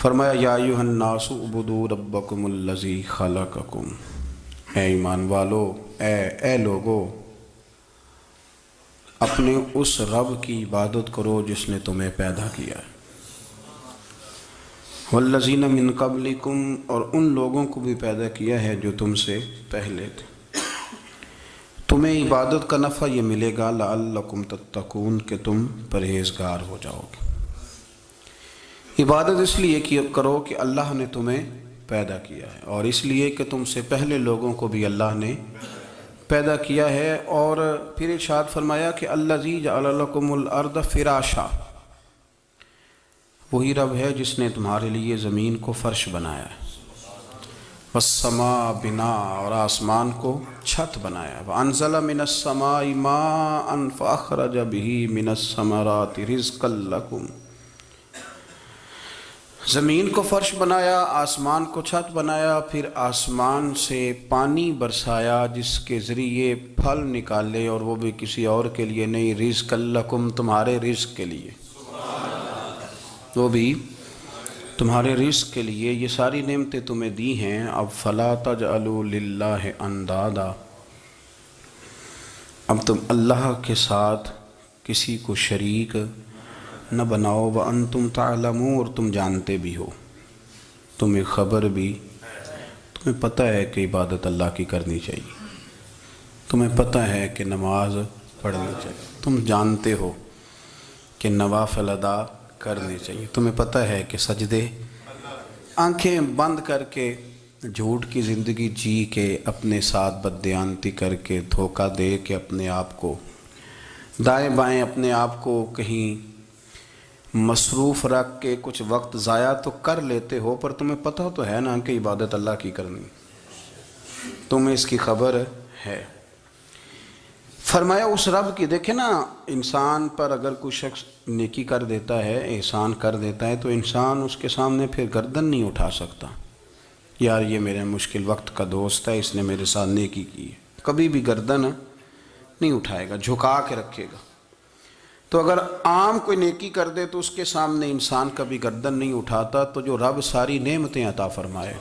فرمایا یا ایھا الناس اعبدوا ربکم الذی خلقکم، اے ایمان والو، اے لوگو، اپنے اس رب کی عبادت کرو جس نے تمہیں پیدا کیا ہے، والذین من قبلکم، اور ان لوگوں کو بھی پیدا کیا ہے جو تم سے پہلے تھے۔ تمہیں عبادت کا نفع یہ ملے گا لعلکم تتقون، کہ تم پرہیزگار ہو جاؤ گے۔ عبادت اس لیے کرو کہ اللہ نے تمہیں پیدا کیا ہے، اور اس لیے کہ تم سے پہلے لوگوں کو بھی اللہ نے پیدا کیا ہے۔ اور پھر ارشاد فرمایا کہ الذی جعل لکم الارض فراشا، وہی رب ہے جس نے تمہارے لیے زمین کو فرش بنایا ہے، والسماء بناء، اور آسمان کو چھت بنایا، وانزل من السماء ماء فاخرج به من الثمرات رزقا لکم، زمین کو فرش بنایا، آسمان کو چھت بنایا، پھر آسمان سے پانی برسایا جس کے ذریعے پھل نکالے، اور وہ بھی کسی اور کے لیے نہیں، رزقا لکم، تمہارے رزق کے لیے، وہ بھی تمہارے رزق کے لیے۔ یہ ساری نعمتیں تمہیں دی ہیں، اب فلا تجعلوا للہ اندادا، اب تم اللہ کے ساتھ کسی کو شریک نہ بناؤ، وانتم تعلمون، اور تم جانتے بھی ہو، تمہیں خبر بھی، تمہیں پتہ ہے کہ عبادت اللہ کی کرنی چاہیے، تمہیں پتہ ہے کہ نماز پڑھنی چاہیے، تم جانتے ہو کہ نوافل ادا کرنی چاہیے، تمہیں پتہ ہے کہ سجدے آنکھیں بند کر کے جھوٹ کی زندگی جی کے، اپنے ساتھ بددیانتی کر کے، دھوکہ دے کے، اپنے آپ کو دائیں بائیں، اپنے آپ کو کہیں مصروف رکھ کے کچھ وقت ضائع تو کر لیتے ہو، پر تمہیں پتہ تو ہے نا کہ عبادت اللہ کی کرنی، تمہیں اس کی خبر ہے۔ فرمایا اس رب کی، دیکھیں نا، انسان پر اگر کوئی شخص نیکی کر دیتا ہے، احسان کر دیتا ہے، تو انسان اس کے سامنے پھر گردن نہیں اٹھا سکتا، یار یہ میرے مشکل وقت کا دوست ہے، اس نے میرے ساتھ نیکی کی ہے، کبھی بھی گردن نہیں اٹھائے گا، جھکا کے رکھے گا۔ تو اگر عام کوئی نیکی کر دے تو اس کے سامنے انسان کبھی گردن نہیں اٹھاتا، تو جو رب ساری نعمتیں عطا فرمائے،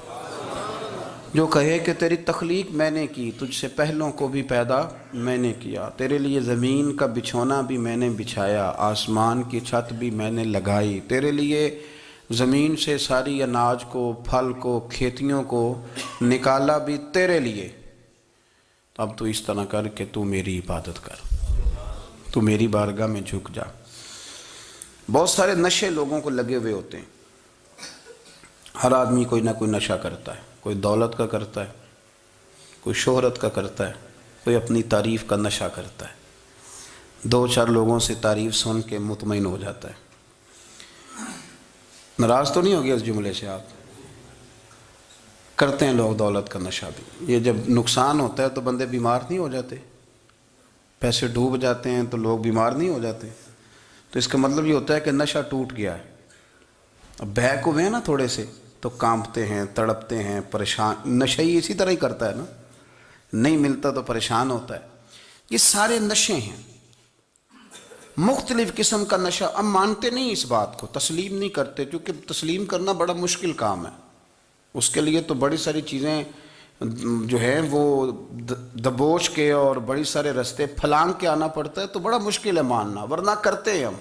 جو کہے کہ تیری تخلیق میں نے کی، تجھ سے پہلوں کو بھی پیدا میں نے کیا، تیرے لیے زمین کا بچھونا بھی میں نے بچھایا، آسمان کی چھت بھی میں نے لگائی، تیرے لیے زمین سے ساری اناج کو، پھل کو، کھیتیوں کو نکالا بھی تیرے لیے، اب تو اس طرح کر کہ تو میری عبادت کر، تو میری بارگاہ میں جھک جا۔ بہت سارے نشے لوگوں کو لگے ہوئے ہوتے ہیں، ہر آدمی کوئی نہ کوئی نشہ کرتا ہے، کوئی دولت کا کرتا ہے، کوئی شہرت کا کرتا ہے، کوئی اپنی تعریف کا نشہ کرتا ہے، دو چار لوگوں سے تعریف سن کے مطمئن ہو جاتا ہے۔ ناراض تو نہیں ہو گیا اس جملے سے؟ آپ کرتے ہیں لوگ دولت کا نشہ بھی، یہ جب نقصان ہوتا ہے تو بندے بیمار نہیں ہو جاتے، پیسے ڈوب جاتے ہیں تو لوگ بیمار نہیں ہو جاتے، تو اس کا مطلب یہ ہوتا ہے کہ نشہ ٹوٹ گیا ہے۔ اب بہک ہوئے ہیں نا تھوڑے سے تو کانپتے ہیں، تڑپتے ہیں، پریشان، نشئی اسی طرح ہی کرتا ہے نا، نہیں ملتا تو پریشان ہوتا ہے۔ یہ سارے نشے ہیں، مختلف قسم کا نشہ۔ اب مانتے نہیں اس بات کو، تسلیم نہیں کرتے، کیونکہ تسلیم کرنا بڑا مشکل کام ہے، اس کے لیے تو بڑی ساری چیزیں جو ہیں وہ دبوچ کے اور بڑی سارے رستے پھلانگ کے آنا پڑتا ہے، تو بڑا مشکل ہے ماننا، ورنہ کرتے ہیں ہم،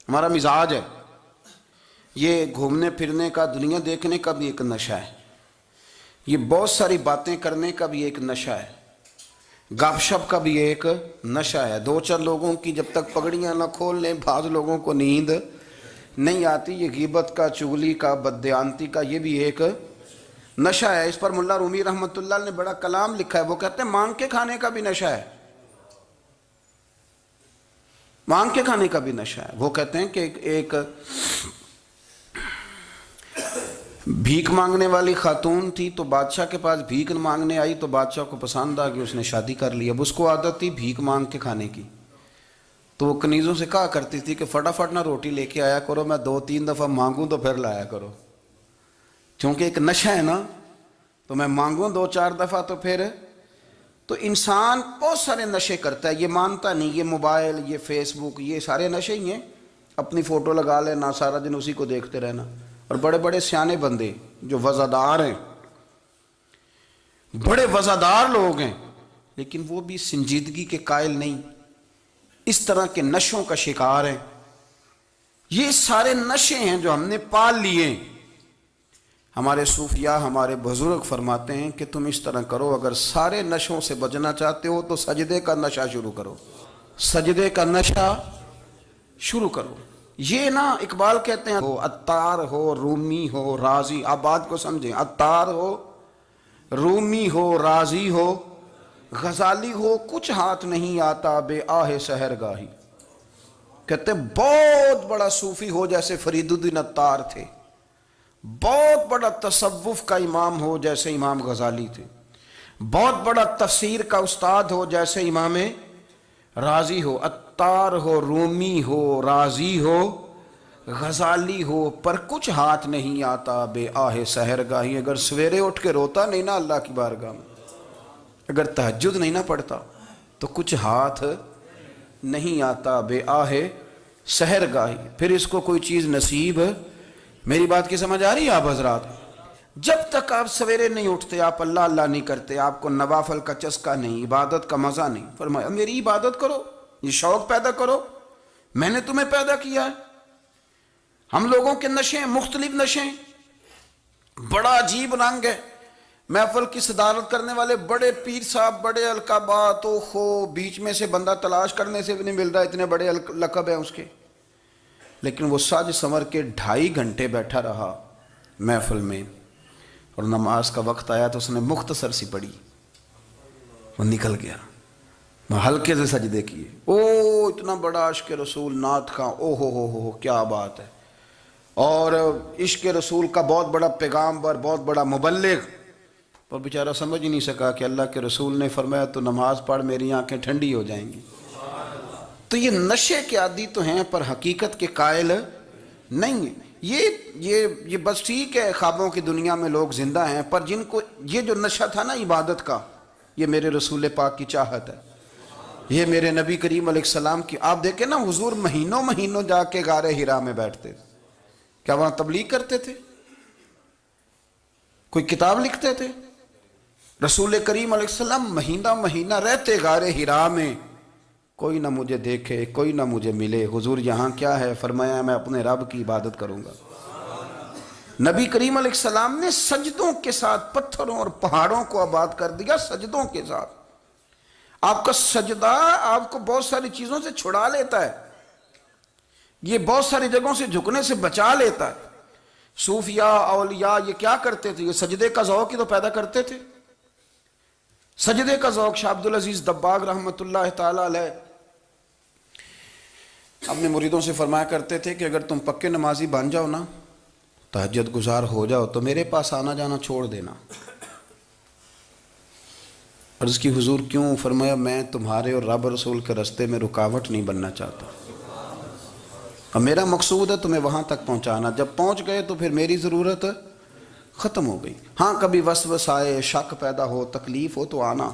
ہمارا مزاج ہے۔ یہ گھومنے پھرنے کا، دنیا دیکھنے کا بھی ایک نشہ ہے، یہ بہت ساری باتیں کرنے کا بھی ایک نشہ ہے، گپ شپ کا بھی ایک نشہ ہے۔ دو چار لوگوں کی جب تک پگڑیاں نہ کھول لیں، بعض لوگوں کو نیند نہیں آتی، یہ غیبت کا، چغلی کا، بددیانتی کا، یہ بھی ایک نشہ ہے۔ اس پر ملا رومی رحمۃ اللہ نے بڑا کلام لکھا ہے، وہ کہتے ہیں مانگ کے کھانے کا بھی نشہ ہے، مانگ کے کھانے کا بھی نشہ ہے۔ وہ کہتے ہیں کہ ایک بھیک مانگنے والی خاتون تھی، تو بادشاہ کے پاس بھیک مانگنے آئی، تو بادشاہ کو پسند آ گئی، اس نے شادی کر لی۔ اب اس کو عادت تھی بھیک مانگ کے کھانے کی، تو وہ کنیزوں سے کہا کرتی تھی کہ فٹافٹ نہ روٹی لے کے آیا کرو، میں 2-3 دفعہ مانگوں تو پھر لایا کرو، چونکہ ایک نشہ ہے نا، تو میں مانگوں 2-4 دفعہ تو پھر۔ تو انسان بہت سارے نشے کرتا ہے، یہ مانتا نہیں، یہ موبائل، یہ فیس بک، یہ سارے نشے ہی ہیں، اپنی فوٹو لگا لینا، سارا دن اسی کو دیکھتے رہنا، اور بڑے بڑے سیانے بندے جو وزادار ہیں، بڑے وزادار لوگ ہیں، لیکن وہ بھی سنجیدگی کے قائل نہیں، اس طرح کے نشوں کا شکار ہیں۔ یہ سارے نشے ہیں جو ہم نے پال لیے ہیں۔ ہمارے صوفیاء، ہمارے بزرگ فرماتے ہیں کہ تم اس طرح کرو، اگر سارے نشوں سے بچنا چاہتے ہو تو سجدے کا نشہ شروع کرو، سجدے کا نشہ شروع کرو۔ یہ نا اقبال کہتے ہیں، ہو عطار ہو، رومی ہو، رازی، آپ بات کو سمجھیں، عطار ہو، رومی ہو، رازی ہو، غزالی ہو، کچھ ہاتھ نہیں آتا بے آہ سحرگاہی۔ کہتے ہیں بہت بڑا صوفی ہو جیسے فرید الدین عطار تھے، بہت بڑا تصوف کا امام ہو جیسے امام غزالی تھے، بہت بڑا تفسیر کا استاد ہو جیسے امام رازی ہو، عطار ہو، رومی ہو، رازی ہو، غزالی ہو، پر کچھ ہاتھ نہیں آتا بے آہ سحرگاہی۔ اگر سویرے اٹھ کے روتا نہیں نا اللہ کی بارگاہ میں، اگر تہجد نہیں نہ پڑھتا تو کچھ ہاتھ نہیں آتا بے آہ سحرگاہی، پھر اس کو کوئی چیز نصیب۔ میری بات کی سمجھ آ رہی ہے آپ حضرات؟ جب تک آپ سویرے نہیں اٹھتے، آپ اللہ اللہ نہیں کرتے، آپ کو نوافل کا چسکا نہیں، عبادت کا مزہ نہیں، فرمایا میری عبادت کرو، یہ شوق پیدا کرو، میں نے تمہیں پیدا کیا ہے۔ ہم لوگوں کے نشے مختلف نشے، بڑا عجیب رنگ ہے۔ محفل کی صدارت کرنے والے بڑے پیر صاحب، بڑے القابات، بیچ میں سے بندہ تلاش کرنے سے بھی نہیں مل رہا، اتنے بڑے لقب ہیں اس کے، لیکن وہ سج سنور کے 2.5 گھنٹے بیٹھا رہا محفل میں، اور نماز کا وقت آیا تو اس نے مختصر سی پڑھی، وہ نکل گیا، ہلکے سے سجدے کیے۔ اتنا بڑا عشق رسول، نعت خواں، ہو کیا بات ہے، اور عشق رسول کا بہت بڑا پیغامبر، بہت بڑا مبلغ، اور بیچارہ سمجھ ہی نہیں سکا کہ اللہ کے رسول نے فرمایا تو نماز پڑھ میری آنکھیں ٹھنڈی ہو جائیں گی۔ تو یہ نشے کے عادی تو ہیں پر حقیقت کے قائل نہیں ہیں۔ یہ بس ٹھیک ہے، خوابوں کی دنیا میں لوگ زندہ ہیں، پر جن کو یہ جو نشہ تھا نا عبادت کا، یہ میرے رسول پاک کی چاہت ہے، یہ میرے نبی کریم علیہ السلام کی۔ آپ دیکھیں نا، حضور مہینوں جا کے غار حرا میں بیٹھتے، کیا وہاں تبلیغ کرتے تھے؟ کوئی کتاب لکھتے تھے؟ رسول کریم علیہ السلام مہینہ رہتے غار حرا میں، کوئی نہ مجھے دیکھے، کوئی نہ مجھے ملے، حضور یہاں کیا ہے؟ فرمایا میں اپنے رب کی عبادت کروں گا۔ نبی کریم علیہ السلام نے سجدوں کے ساتھ پتھروں اور پہاڑوں کو آباد کر دیا، سجدوں کے ساتھ۔ آپ کا سجدہ آپ کو بہت ساری چیزوں سے چھڑا لیتا ہے، یہ بہت ساری جگہوں سے جھکنے سے بچا لیتا ہے۔ صوفیاء، اولیاء یہ کیا کرتے تھے؟ یہ سجدے کا ذوق ہی تو پیدا کرتے تھے، سجدے کا ذوق۔ شاہ عبدالعزیز دباغ رحمۃ اللہ تعالی علیہ اپنے مریدوں سے فرمایا کرتے تھے کہ اگر تم پکے نمازی بن جاؤ نا، تہجد گزار ہو جاؤ، تو میرے پاس آنا جانا چھوڑ دینا۔ عرض کی حضور کیوں؟ فرمایا میں تمہارے اور رب رسول کے رستے میں رکاوٹ نہیں بننا چاہتا، اور میرا مقصود ہے تمہیں وہاں تک پہنچانا، جب پہنچ گئے تو پھر میری ضرورت ختم ہو گئی۔ ہاں کبھی وسوسہ آئے، شک پیدا ہو، تکلیف ہو تو آنا،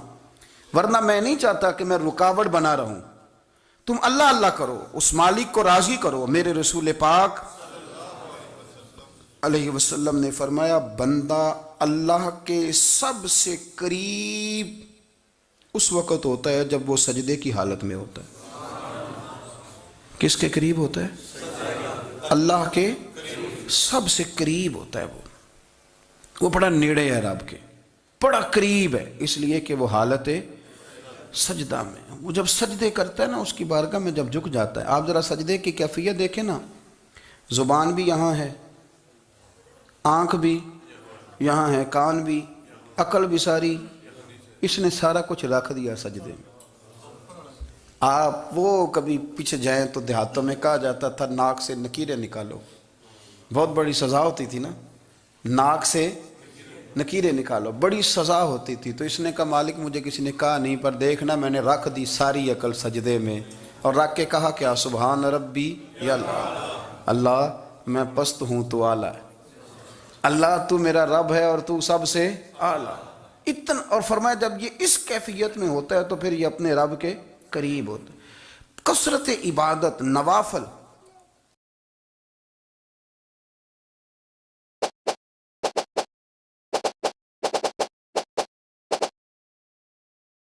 ورنہ میں نہیں چاہتا کہ میں رکاوٹ بنا رہوں۔ تم اللہ اللہ کرو، اس مالک کو راضی کرو۔ میرے رسول پاک علیہ وسلم نے فرمایا بندہ اللہ کے سب سے قریب اس وقت ہوتا ہے جب وہ سجدے کی حالت میں ہوتا ہے۔ کس کے قریب ہوتا ہے؟ اللہ کے سب سے قریب ہوتا ہے، وہ بڑا نیڑے ہے رب کے، بڑا قریب ہے، اس لیے کہ وہ حالت سجدہ میں۔ وہ جب سجدے کرتا ہے نا، اس کی بارگاہ میں جب جھک جاتا ہے، آپ ذرا سجدے کی کیفیت دیکھیں نا، زبان بھی یہاں ہے، آنکھ بھی یہاں ہے، کان بھی، عقل بھی ساری، اس نے سارا کچھ رکھ دیا سجدے میں۔ آپ وہ کبھی پیچھے جائیں تو دیہاتوں میں کہا جاتا تھا ناک سے نکیریں نکالو، بہت بڑی سزا ہوتی تھی نا، ناک سے نکیریں نکالو، بڑی سزا ہوتی تھی۔ تو اس نے کہا مالک مجھے کسی نے کہا نہیں، پر دیکھنا میں نے رکھ دی ساری عقل سجدے میں، اور رکھ کے کہا کیا؟ سبحان ربی یا اللہ، اللہ میں پست ہوں تو اعلیٰ ہے، اللہ تو میرا رب ہے اور تو سب سے اعلیٰ۔ اتنا، اور فرمایا جب یہ اس کیفیت میں ہوتا ہے تو پھر یہ اپنے رب کے قریب ہوتا ہے۔ کثرت عبادت، نوافل